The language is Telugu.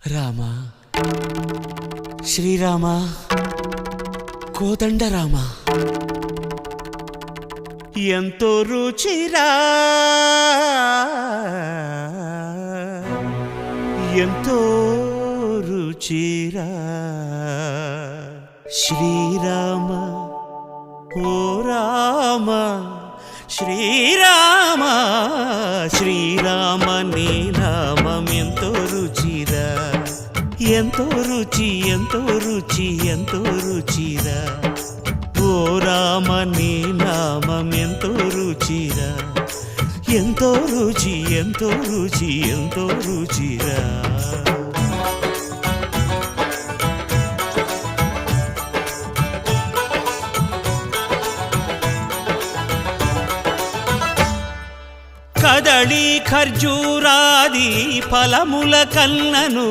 రామ శ్రీరామ కోదండ రామ ఎంతో రుచిరా ఎంతో రుచిరా శ్రీరామ ఓ రామ శ్రీరామ శ్రీరామ నీ నామం ఎంతో రుచిరా ఎంతో రుచి ఎంతో రుచి ఎంతో రుచిరా ఓ రామ నీ నామం ఎంతో రుచిరా ఎంతో రుచి ఎంతో రుచి ఎంతో రుచిరా కదళి ఖర్జూరాది ఫలముల కన్నను